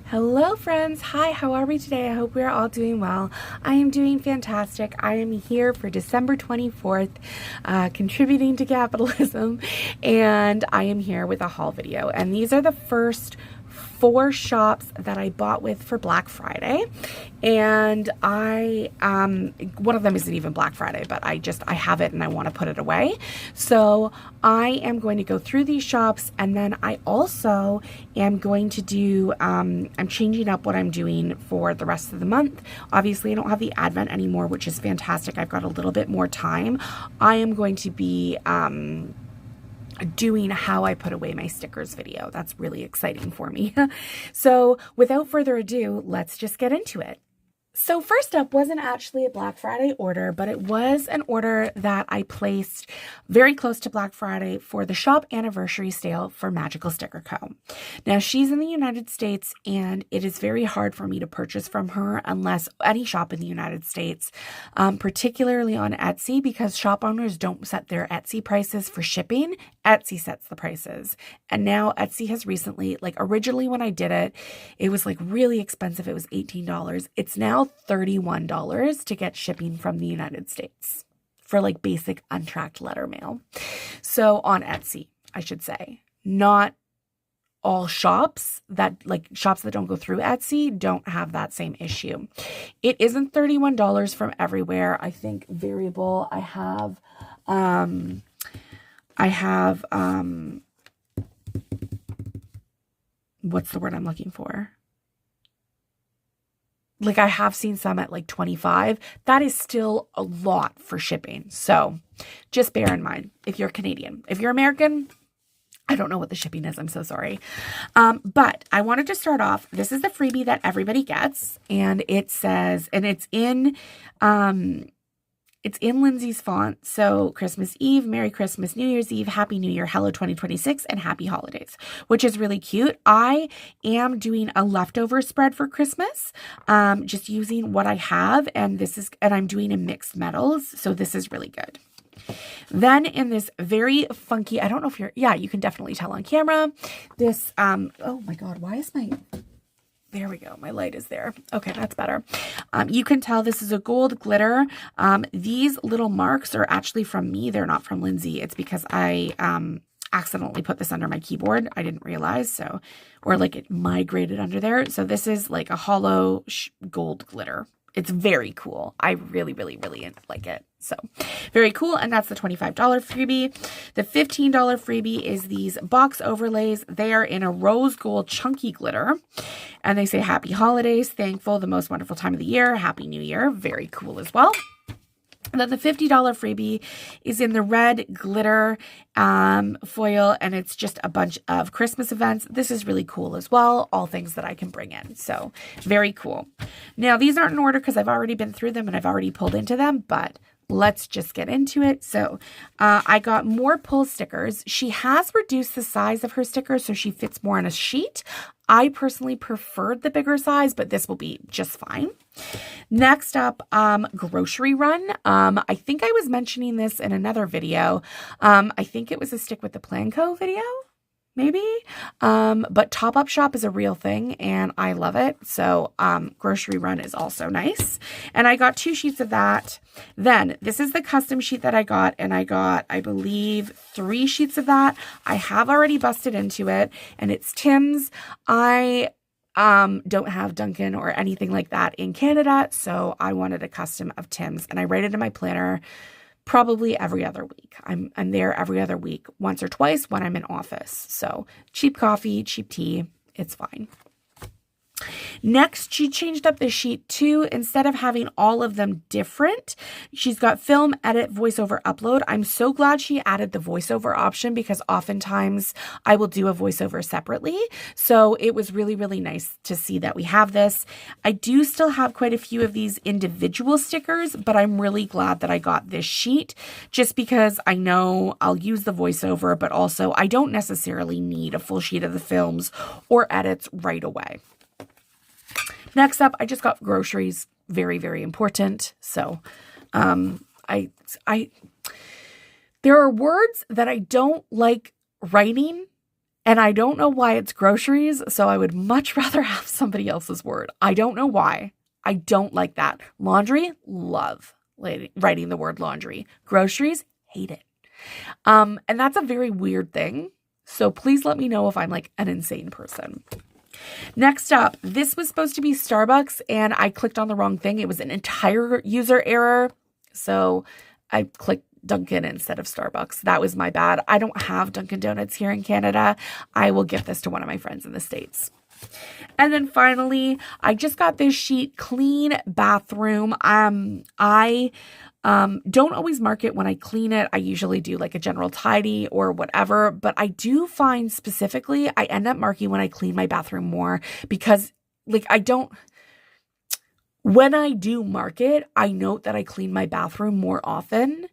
Hello friends, hi, how are we today? I hope we're all doing well. I am doing fantastic. I am here for December 24th, contributing to capitalism, and I am here with a haul video. And these are the first 4 shops that I bought with for Black Friday. And one of them isn't even Black Friday, but I have it and I want to put it away. So I am going to go through these shops, and then I also am going to do, I'm changing up what I'm doing for the rest of the month. Obviously I don't have the Advent anymore, which is fantastic. I've got a little bit more time. I am going to be, doing how I put away my stickers video. That's really exciting for me. So without further ado, let's just get into it. So first up wasn't actually a Black Friday order, but it was an order that I placed very close to Black Friday for the shop anniversary sale for Magical Sticker Co. Now she's in the United States, and it is very hard for me to purchase from her unless any shop in the United States, particularly on Etsy, because shop owners don't set their Etsy prices for shipping. Etsy sets the prices. And now Etsy has recently, like originally when I did it, it was like really expensive. It was $18. It's now $31 to get shipping from the United States for like basic untracked letter mail. So on Etsy, I should say, not all shops that don't go through Etsy don't have that same issue. It isn't $31 from everywhere. I think variable. I have what's the word I'm looking for? Like I have seen some at like 25. That is still a lot for shipping. So just bear in mind if you're Canadian. If you're American, I don't know what the shipping is. I'm so sorry. But I wanted to start off. This is the freebie that everybody gets. And it says, and it's in Lindsay's font. So Christmas Eve, Merry Christmas, New Year's Eve, Happy New Year, Hello 2026, and Happy Holidays, which is really cute. I am doing a leftover spread for Christmas, just using what I have. And I'm doing a mixed metals. So this is really good. Then in this very funky, I don't know if you can definitely tell on camera. This, oh my God, why is there we go. My light is there. Okay, that's better. You can tell this is a gold glitter. These little marks are actually from me. They're not from Lindsay. It's because I accidentally put this under my keyboard. I didn't realize, or like it migrated under there. So this is like a hollow gold glitter. It's very cool. I really, really, really like it. So very cool. And that's the $25 freebie. The $15 freebie is these box overlays. They are in a rose gold chunky glitter. And they say happy holidays, thankful, the most wonderful time of the year, happy new year. Very cool as well. And then the $50 freebie is in the red glitter foil, and it's just a bunch of Christmas events. This is really cool as well. All things that I can bring in. So very cool. Now, these aren't in order because I've already been through them and I've already pulled into them, but let's just get into it. So I got more pull stickers. She has reduced the size of her stickers so she fits more on a sheet. I personally preferred the bigger size, but this will be just fine. Next up, grocery run. I think I was mentioning this in another video. I think it was a Stick with the Plan Co. video. Maybe. But Top Up Shop is a real thing and I love it. So, grocery run is also nice. And I got 2 sheets of that. Then this is the custom sheet that I got, and I got, I believe, 3 sheets of that. I have already busted into it, and it's Tim's. I don't have Dunkin' or anything like that in Canada, so I wanted a custom of Tim's, and I write it in my planner probably every other week. I'm there every other week, once or twice when I'm in office. So cheap coffee, cheap tea, it's fine. Next, she changed up the sheet too. Instead of having all of them different, she's got film, edit, voiceover, upload. I'm so glad she added the voiceover option because oftentimes I will do a voiceover separately. So it was really, really nice to see that we have this. I do still have quite a few of these individual stickers, but I'm really glad that I got this sheet just because I know I'll use the voiceover, but also I don't necessarily need a full sheet of the films or edits right away. Next up, I just got groceries. Very, very important. So, there are words that I don't like writing And I don't know why it's groceries, so I would much rather have somebody else's word. I don't know why. I don't like that. Laundry, love writing the word laundry. Groceries, hate it. And that's a very weird thing. So please let me know if I'm like an insane person. Next up, this was supposed to be Starbucks and I clicked on the wrong thing. It was an entire user error. So I clicked Dunkin' instead of Starbucks. That was my bad. I don't have Dunkin' Donuts here in Canada. I will give this to one of my friends in the States. And then finally, I just got this sheet, Clean Bathroom. I don't always mark it when I clean it. I usually do like a general tidy or whatever, but I do find specifically I end up marking when I clean my bathroom more because like when I do mark it, I note that I clean my bathroom more often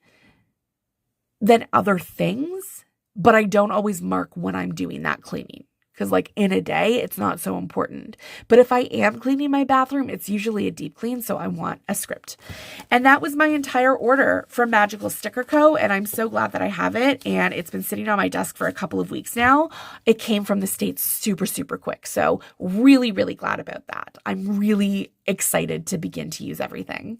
than other things, but I don't always mark when I'm doing that cleaning. Because like in a day, it's not so important. But if I am cleaning my bathroom, it's usually a deep clean. So I want a script. And that was my entire order from Magical Sticker Co. And I'm so glad that I have it. And it's been sitting on my desk for a couple of weeks now. It came from the States super, super quick. So really, really glad about that. I'm really excited to begin to use everything.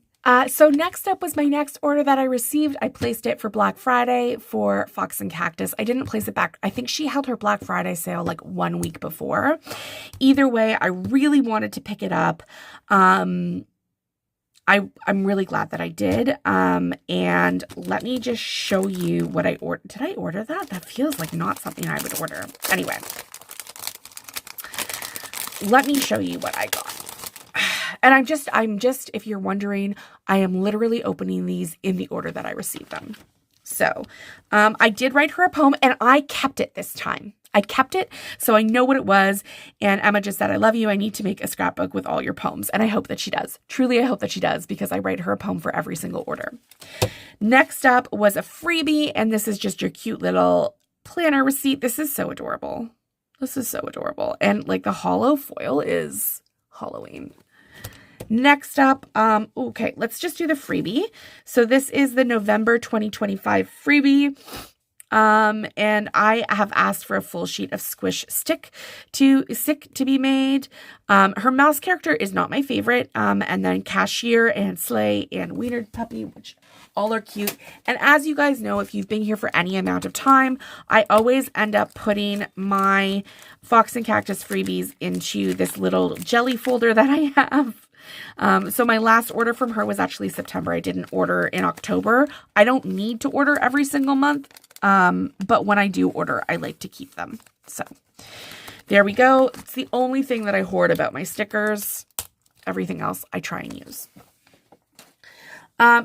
So next up was my next order that I received. I placed it for Black Friday for Fox and Cactus. I didn't place it back. I think she held her Black Friday sale like 1 week before. Either way, I really wanted to pick it up. I'm really glad that I did. And let me just show you what I ordered. Did I order that? That feels like not something I would order. Anyway, let me show you what I got. And I'm just, if you're wondering, I am literally opening these in the order that I received them. So, I did write her a poem and I kept it this time. I kept it so I know what it was. And Emma just said, I love you. I need to make a scrapbook with all your poems. And I hope that she does. Truly, I hope that she does because I write her a poem for every single order. Next up was a freebie. And this is just your cute little planner receipt. This is so adorable. This is so adorable. And like the hollow foil is Halloween. Next up, okay, let's just do the freebie. So this is the November 2025 freebie. And I have asked for a full sheet of squish stick to be made. Her mouse character is not my favorite. And then Cashier and Slay and Wiener Puppy, which all are cute. And as you guys know, if you've been here for any amount of time, I always end up putting my Fox and Cactus freebies into this little jelly folder that I have. So my last order from her was actually September. I didn't order in October. I don't need to order every single month. But when I do order, I like to keep them. So there we go. It's the only thing that I hoard about my stickers. Everything else I try and use.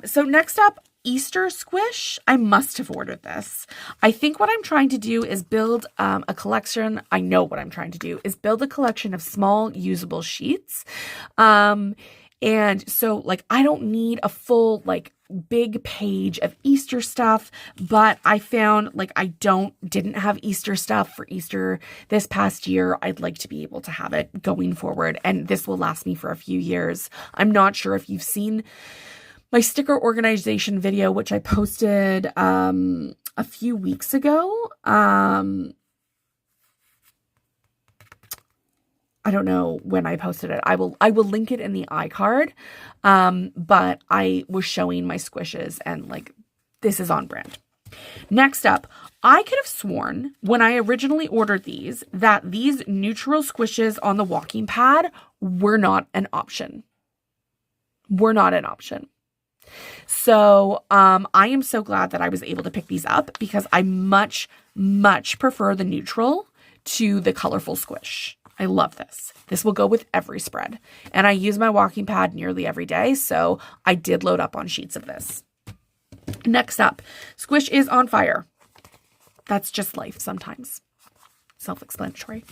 So next up, Easter squish. I must have ordered this. I think what I'm trying to do is build a collection. I know what I'm trying to do is build a collection of small usable sheets. And so like I don't need a full like big page of Easter stuff, but I found like I didn't have Easter stuff for Easter this past year. I'd like to be able to have it going forward, and this will last me for a few years. I'm not sure if you've seen my sticker organization video, which I posted a few weeks ago. I don't know when I posted it. I will link it in the iCard. But I was showing my squishes and like this is on brand. Next up, I could have sworn when I originally ordered these that these neutral squishes on the walking pad were not an option. So I am so glad that I was able to pick these up because I much, much prefer the neutral to the colorful squish. I love this. This will go with every spread. And I use my walking pad nearly every day, so I did load up on sheets of this. Next up, squish is on fire. That's just life sometimes. Self-explanatory.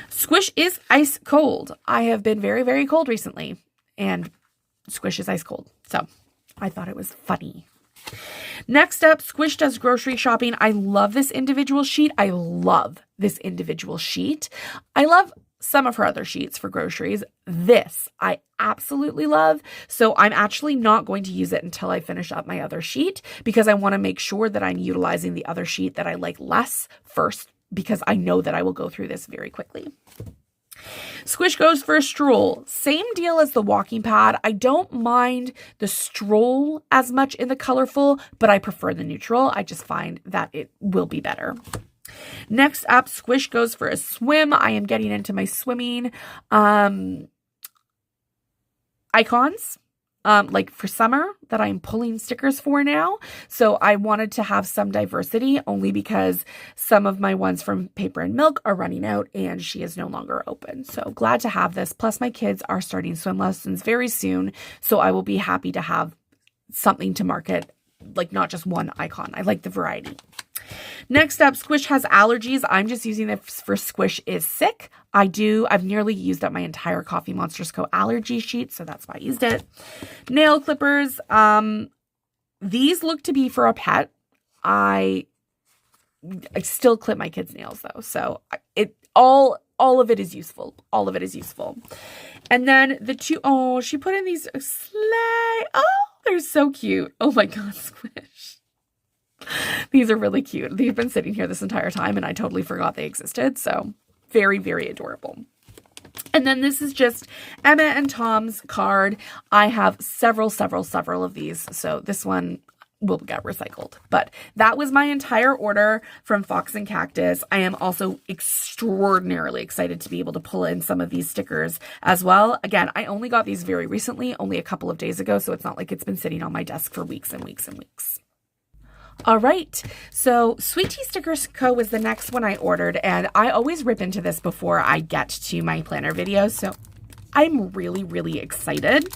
Squish is ice cold. I have been very, very cold recently, and squish is ice cold. So I thought it was funny. Next up, Squish does grocery shopping. I love this individual sheet. I love some of her other sheets for groceries. This I absolutely love. So I'm actually not going to use it until I finish up my other sheet because I want to make sure that I'm utilizing the other sheet that I like less first because I know that I will go through this very quickly. Squish goes for a stroll. Same deal as the walking pad. I don't mind the stroll as much in the colorful, but I prefer the neutral. I just find that it will be better. Next up, Squish goes for a swim. I am getting into my swimming icons. Like for summer that I'm pulling stickers for now. So I wanted to have some diversity only because some of my ones from Paper and Milk are running out and she is no longer open. So glad to have this. Plus my kids are starting swim lessons very soon. So I will be happy to have something to market, like not just one icon. I like the variety. Next up, Squish has allergies. I'm just using this for Squish is sick. I've nearly used up my entire Coffee Monsters Co. allergy sheet, so that's why I used it. Nail clippers. These look to be for a pet. I still clip my kids' nails though, so all of it is useful. All of it is useful. And then the two, oh, she put in these sleigh. Oh, they're so cute. Oh my God, Squish. These are really cute. They've been sitting here this entire time and I totally forgot they existed. So very, very adorable. And then this is just Emma and Tom's card. I have several of these. So this one will get recycled. But that was my entire order from Fox and Cactus. I am also extraordinarily excited to be able to pull in some of these stickers as well. Again, I only got these very recently, only a couple of days ago. So it's not like it's been sitting on my desk for weeks and weeks and weeks. All right, so Sweet Tea Stickers Co. was the next one I ordered, and I always rip into this before I get to my planner videos, so I'm really, really excited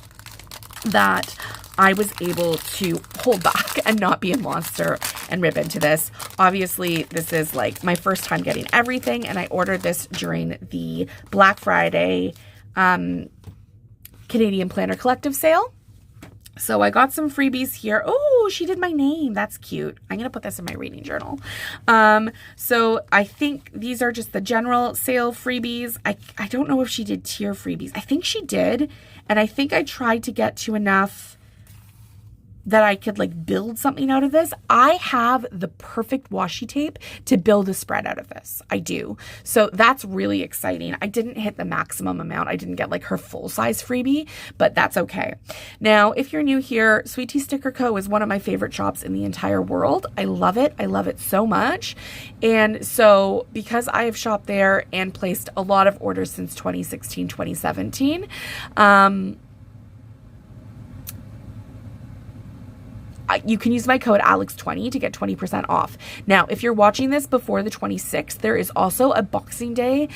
that I was able to hold back and not be a monster and rip into this. Obviously, this is like my first time getting everything, and I ordered this during the Black Friday Canadian Planner Collective sale. So I got some freebies here. Oh, she did my name. That's cute. I'm going to put this in my reading journal. So I think these are just the general sale freebies. I don't know if she did tier freebies. I think she did. And I think I tried to get to enough that I could like build something out of this. I have the perfect washi tape to build a spread out of this. I do. So that's really exciting. I didn't hit the maximum amount. I didn't get like her full size freebie, but that's okay. Now, if you're new here, Sweet Tea Sticker Co. is one of my favorite shops in the entire world. I love it. I love it so much. And so because I have shopped there and placed a lot of orders since 2016, 2017, you can use my code ALEX20 to get 20% off. Now, if you're watching this before the 26th, there is also a Boxing Day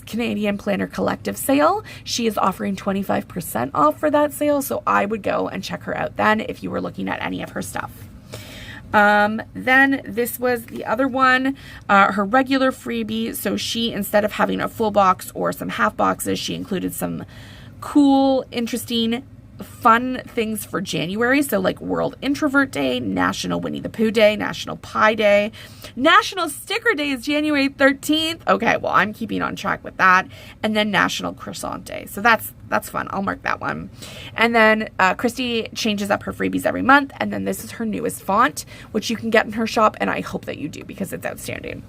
Canadian Planner Collective sale. She is offering 25% off for that sale, so I would go and check her out then if you were looking at any of her stuff. Then this was the other one, her regular freebie. So she, instead of having a full box or some half boxes, she included some cool, interesting, fun things for January. So like World Introvert Day, National Winnie the Pooh Day, National Pie Day, National Sticker Day is January 13th. Okay, well, I'm keeping on track with that. And then National Croissant Day. So that's fun. I'll mark that one. And then Christy changes up her freebies every month. And then this is her newest font, which you can get in her shop. And I hope that you do because it's outstanding.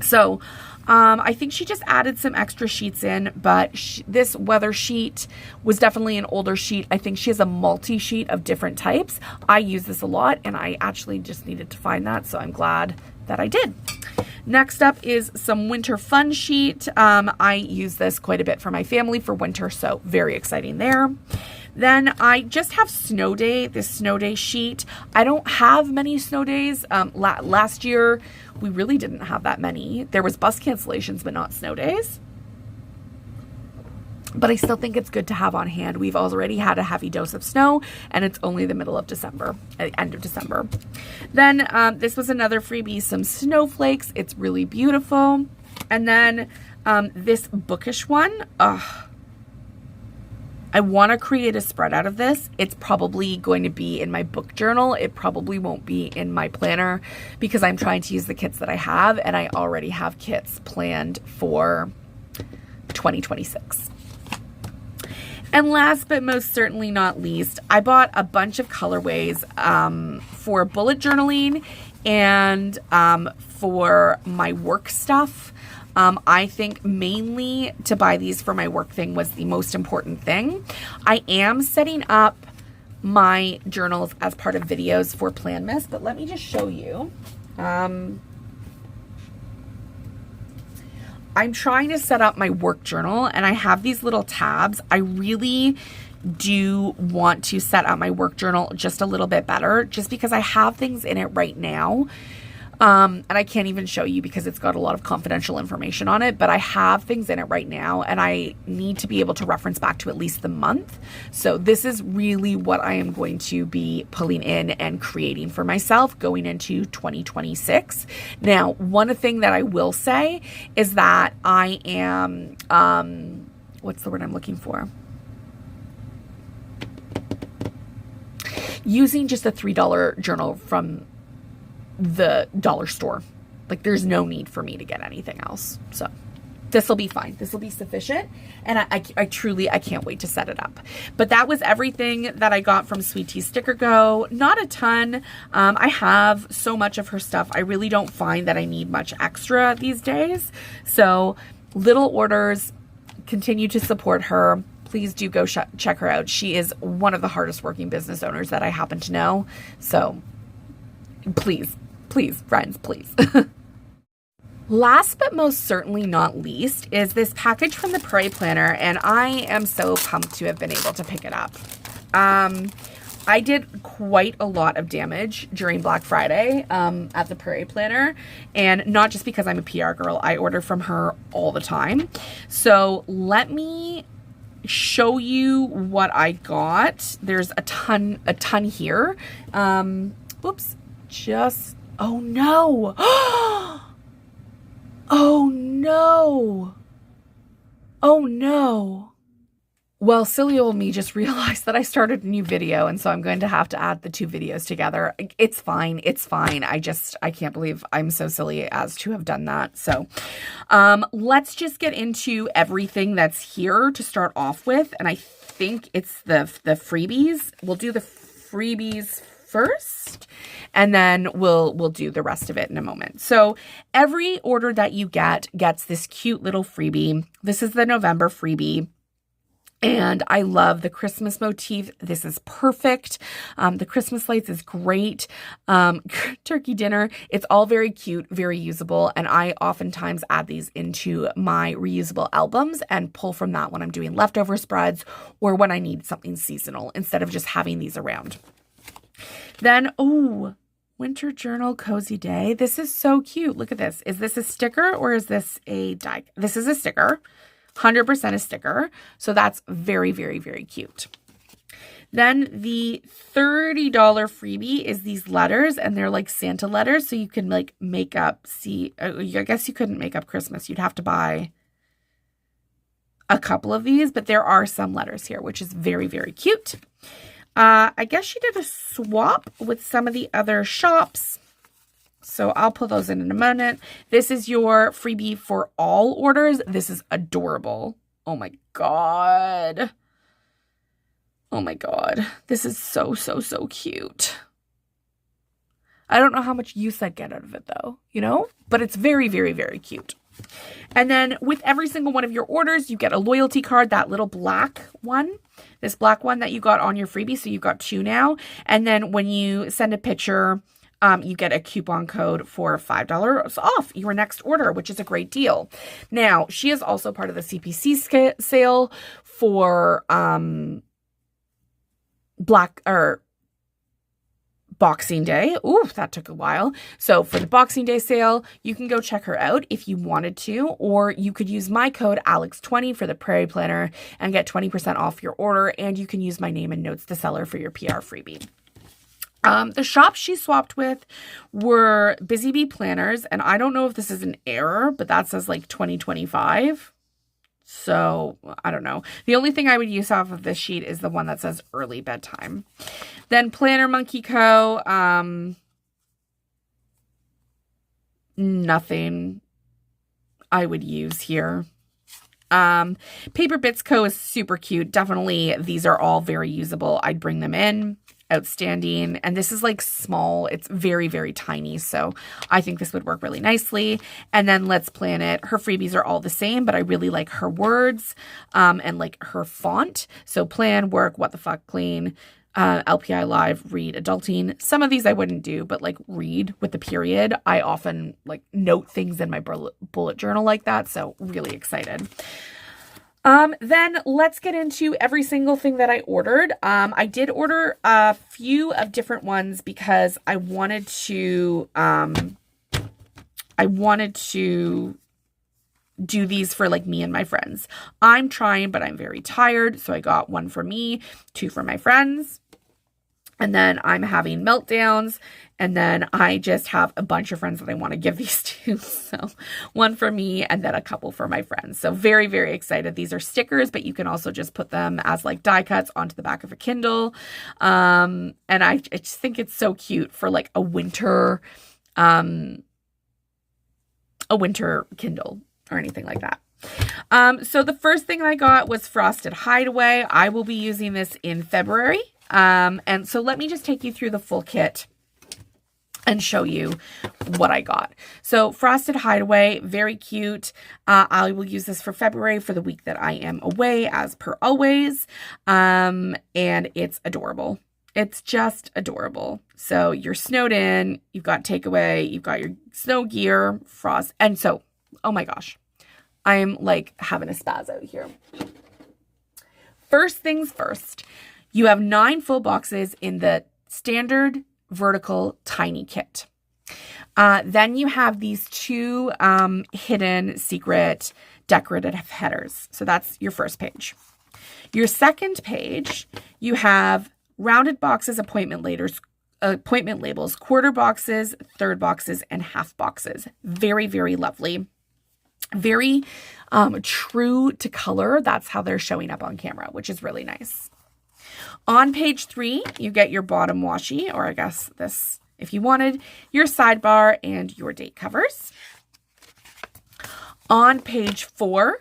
So I think she just added some extra sheets in, but this weather sheet was definitely an older sheet. I think she has a multi-sheet of different types. I use this a lot, and I actually just needed to find that, so I'm glad that I did. Next up is some winter fun sheet. I use this quite a bit for my family for winter, so very exciting there. Then I just have Snow Day, this Snow Day sheet. I don't have many snow days. Last year, we really didn't have that many. There was bus cancellations, but not snow days. But I still think it's good to have on hand. We've already had a heavy dose of snow, and it's only the middle of December, end of December. Then this was another freebie, some snowflakes. It's really beautiful. And then this bookish one. I want to create a spread out of this. It's probably going to be in my book journal. It probably won't be in my planner because I'm trying to use the kits that I have, and I already have kits planned for 2026. And last but most certainly not least, I bought a bunch of colorways for bullet journaling and for my work stuff. I think mainly to buy these for my work thing was the most important thing. I am setting up my journals as part of videos for Planmas, but let me just show you. I'm trying to set up my work journal, and I have these little tabs. I really do want to set up my work journal just a little bit better, just because I have things in it right now. And I can't even show you because it's got a lot of confidential information on it, but I have things in it right now, and I need to be able to reference back to at least the month. So this is really what I am going to be pulling in and creating for myself going into 2026. Now, one thing that I will say is that I am, what's the word I'm looking for? Using just a $3 journal from the dollar store. Like, there's no need for me to get anything else. So this will be fine. This will be sufficient. And I truly, I can't wait to set it up. But that was everything that I got from Sweet Tea Sticker Go. Not a ton. I have so much of her stuff. I really don't find that I need much extra these days. So little orders, continue to support her. Please do go check her out. She is one of the hardest working business owners that I happen to know. So please, friends, please. Last but most certainly not least is this package from the Prairie Planner, and I am so pumped to have been able to pick it up. I did quite a lot of damage during Black Friday at the Prairie Planner, and not just because I'm a PR girl. I order from her all the time. So let me show you what I got. There's a ton here. Oops. Oh no. Oh no. Oh no. Well, silly old me just realized that I started a new video, and so I'm going to have to add the two videos together. It's fine. It's fine. I can't believe I'm so silly as to have done that. So let's just get into everything that's here to start off with. And I think it's the freebies. We'll do the freebies first, and then we'll do the rest of it in a moment. So every order that you gets this cute little freebie. This is the November freebie. And I love the Christmas motif. This is perfect. The Christmas lights is great. Turkey dinner. It's all very cute, very usable. And I oftentimes add these into my reusable albums and pull from that when I'm doing leftover spreads or when I need something seasonal instead of just having these around. Then, Winter Journal Cozy Day. This is so cute. Look at this. Is this a sticker or is this a die? This is a sticker. 100% a sticker. So that's very, very, very cute. Then the $30 freebie is these letters, and they're like Santa letters. So you can like make up, I guess you couldn't make up Christmas. You'd have to buy a couple of these, but there are some letters here, which is very, very cute. I guess she did a swap with some of the other shops. So I'll pull those in a minute. This is your freebie for all orders. This is adorable. Oh my God. Oh my God. This is so, so, so cute. I don't know how much use I'd get out of it though, but it's very, very, very cute. And then with every single one of your orders, you get a loyalty card, that little black one, this black one that you got on your freebie. So you've got two now. And then when you send a picture, you get a coupon code for $5 off your next order, which is a great deal. Now, she is also part of the CPC sale for Boxing Day. Ooh, that took a while. So for the Boxing Day sale, you can go check her out if you wanted to, or you could use my code Alex20 for the Prairie Planner and get 20% off your order. And you can use my name and notes to seller for your PR freebie. The shops she swapped with were Busy Bee Planners, and I don't know if this is an error, but that says like 2025. So I don't know. The only thing I would use off of this sheet is the one that says early bedtime. Then Planner Monkey Co. Nothing I would use here. Paper Bits Co. is super cute. Definitely, these are all very usable. I'd bring them in. outstanding. And this is like small. It's very, very tiny. So I think this would work really nicely. And then Let's Plan It. Her freebies are all the same, but I really like her words and like her font. So plan, work, what the fuck, clean, LPI live, read, adulting. Some of these I wouldn't do, but like read with the period. I often like note things in my bullet journal like that. So really excited. Then let's get into every single thing that I ordered. I did order a few of different ones because I wanted to do these for like me and my friends. I'm trying, but I'm very tired. So I got one for me, 2 for my friends. And then I'm having meltdowns. And then I just have a bunch of friends that I want to give these to. So 1 for me and then a couple for my friends. So very, very excited. These are stickers, but you can also just put them as like die cuts onto the back of a Kindle. And I just think it's so cute for like a winter Kindle or anything like that. So the first thing I got was Frosted Hideaway. I will be using this in February. And so let me just take you through the full kit and show you what I got. So Frosted Hideaway, very cute. I will use this for February for the week that I am away as per always. And it's adorable. It's just adorable. So you're snowed in, you've got takeaway, you've got your snow gear, frost. And so, oh my gosh, I'm like having a spaz out here. First things first, you have 9 full boxes in the standard vertical tiny kit. Then you have these 2 hidden secret decorative headers. So that's your first page. Your second page, you have rounded boxes, appointment labels, quarter boxes, third boxes, and half boxes. Very, very lovely. Very true to color. That's how they're showing up on camera, which is really nice. On page 3, you get your bottom washi, or I guess this, if you wanted, your sidebar and your date covers. On page 4,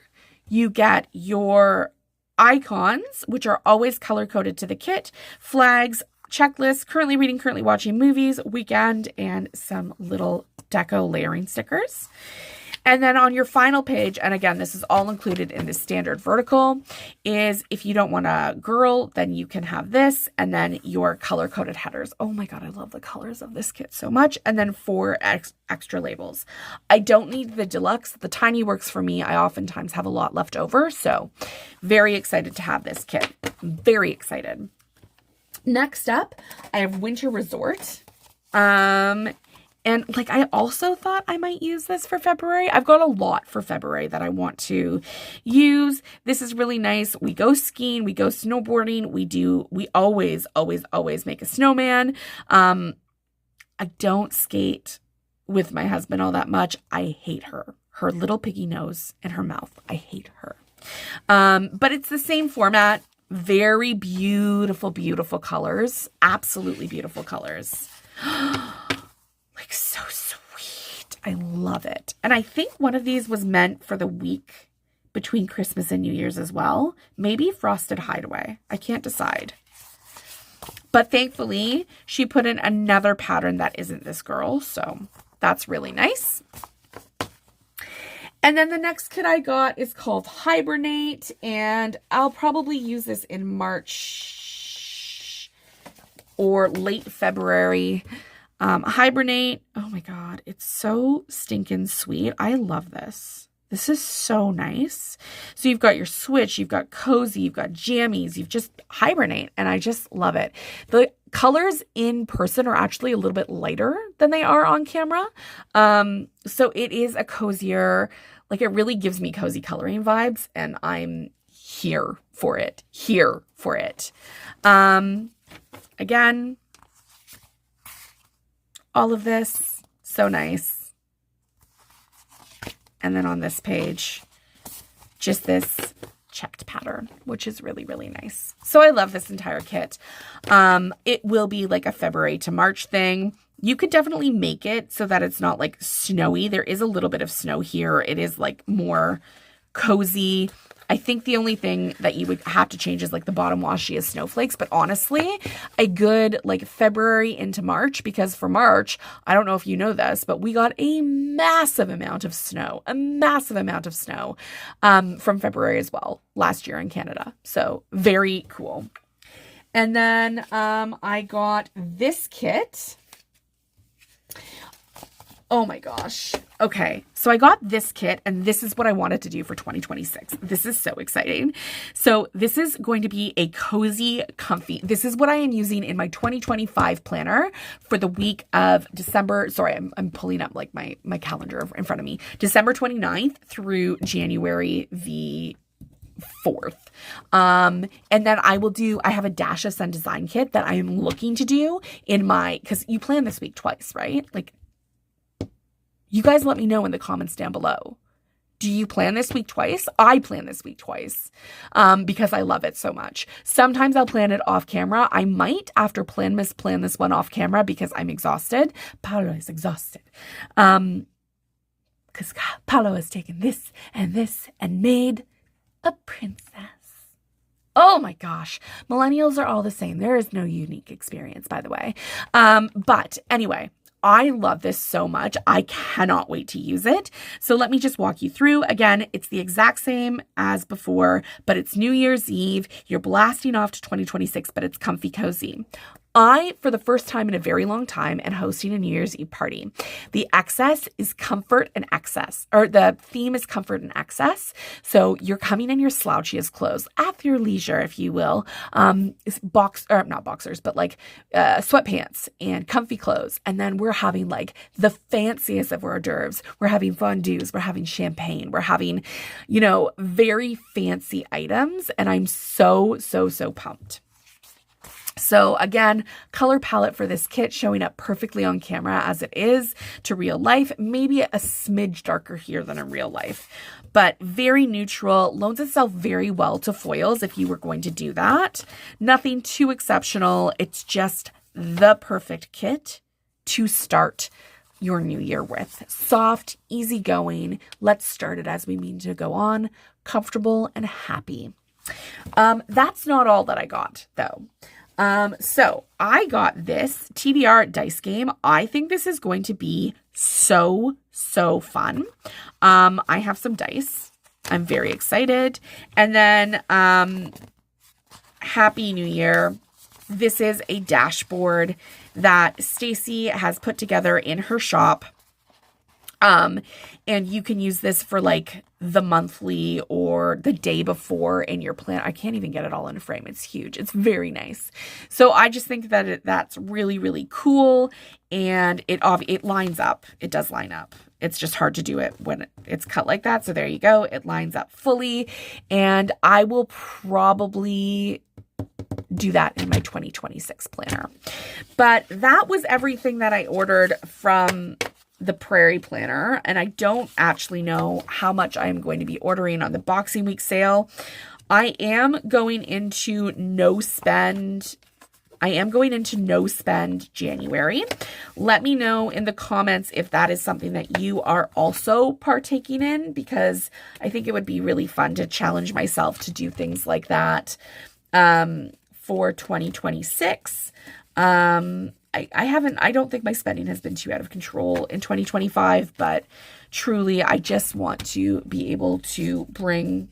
you get your icons, which are always color-coded to the kit, flags, checklists, currently reading, currently watching movies, weekend, and some little deco layering stickers. And then on your final page, and again, this is all included in the standard vertical, is if you don't want a girl, then you can have this, and then your color-coded headers. Oh my God, I love the colors of this kit so much. And then 4 extra labels. I don't need the deluxe. The tiny works for me. I oftentimes have a lot left over, so very excited to have this kit. Very excited. Next up, I have Winter Resort. And like, I also thought I might use this for February. I've got a lot for February that I want to use. This is really nice. We go skiing, we go snowboarding. We always make a snowman. I don't skate with my husband all that much. I hate her. Her little piggy nose and her mouth. I hate her. But it's the same format. Very beautiful, beautiful colors. Absolutely beautiful colors. Like, so sweet. I love it. And I think one of these was meant for the week between Christmas and New Year's as well. Maybe Frosted Hideaway. I can't decide. But thankfully, she put in another pattern that isn't this girl. So that's really nice. And then the next kit I got is called Hibernate. And I'll probably use this in March or late February. Hibernate. Oh my God. It's so stinking sweet. I love this. This is so nice. So you've got your switch, you've got cozy, you've got jammies, you've just Hibernate. And I just love it. The colors in person are actually a little bit lighter than they are on camera. So it is a cozier, like it really gives me cozy coloring vibes, and I'm here for it. Again, all of this, so nice. And then on this page, just this checked pattern, which is really, really nice. So I love this entire kit. It will be like a February to March thing. You could definitely make it so that it's not like snowy. There is a little bit of snow here. It is like more cozy, I think the only thing that you would have to change is like the bottom washi is snowflakes. But honestly, a good like February into March, because for March, I don't know if you know this, but we got a massive amount of snow, from February as well last year in Canada. So very cool. And then I got this kit. Oh my gosh. Okay. So I got this kit, and this is what I wanted to do for 2026. This is so exciting. So this is going to be a cozy, comfy. This is what I am using in my 2025 planner for the week of December. Sorry, I'm pulling up like my calendar in front of me. December 29th through January the 4th. And then I have a Dash of Sun design kit that I am looking to do because you plan this week twice, right? Like, you guys let me know in the comments down below. Do you plan this week twice? I plan this week twice because I love it so much. Sometimes I'll plan it off camera. I might, after Planmas, plan this one off camera because I'm exhausted. Paolo is exhausted. Because Paolo has taken this and made a princess. Oh my gosh. Millennials are all the same. There is no unique experience, by the way. But anyway, I love this so much. I cannot wait to use it. So let me just walk you through. Again, it's the exact same as before, but it's New Year's Eve. You're blasting off to 2026, but it's comfy cozy. I, for the first time in a very long time, am hosting a New Year's Eve party. The excess is comfort and excess, or the theme is comfort and excess. So you're coming in your slouchiest clothes at your leisure, if you will. Not boxers, but like sweatpants and comfy clothes. And then we're having like the fanciest of hors d'oeuvres. We're having fondues. We're having champagne. We're having, very fancy items. And I'm so, so, so pumped. So again, color palette for this kit showing up perfectly on camera as it is to real life, maybe a smidge darker here than in real life, but very neutral, loans itself very well to foils if you were going to do that. Nothing too exceptional. It's just the perfect kit to start your new year with. Soft, easygoing. Let's start it as we mean to go on, comfortable and happy. That's not all that I got though. So I got this TBR dice game. I think this is going to be so, so fun. I have some dice. I'm very excited. And then, Happy New Year. This is a dashboard that Stacy has put together in her shop. And you can use this for like the monthly or the day before in your plan. I can't even get it all in a frame. It's huge. It's very nice. So I just think that that's really, really cool. And it lines up. It does line up. It's just hard to do it when it's cut like that. So there you go. It lines up fully. And I will probably do that in my 2026 planner. But that was everything that I ordered from the Prairie Planner, and I don't actually know how much I am going to be ordering on the Boxing Week sale. I am going into no spend January. Let me know in the comments if that is something that you are also partaking in, because I think it would be really fun to challenge myself to do things like that for 2026. I don't think my spending has been too out of control in 2025, but truly I just want to be able to bring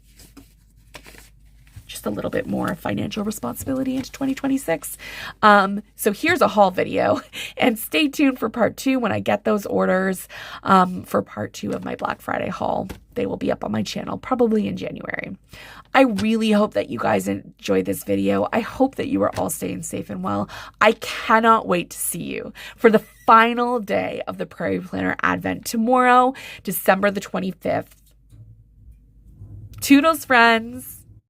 just a little bit more financial responsibility into 2026. So here's a haul video, and stay tuned for part 2 when I get those orders for part 2 of my Black Friday haul. They will be up on my channel probably in January. I really hope that you guys enjoyed this video. I hope that you are all staying safe and well. I cannot wait to see you for the final day of the Prairie Planner Advent tomorrow, December the 25th. Toodles, friends.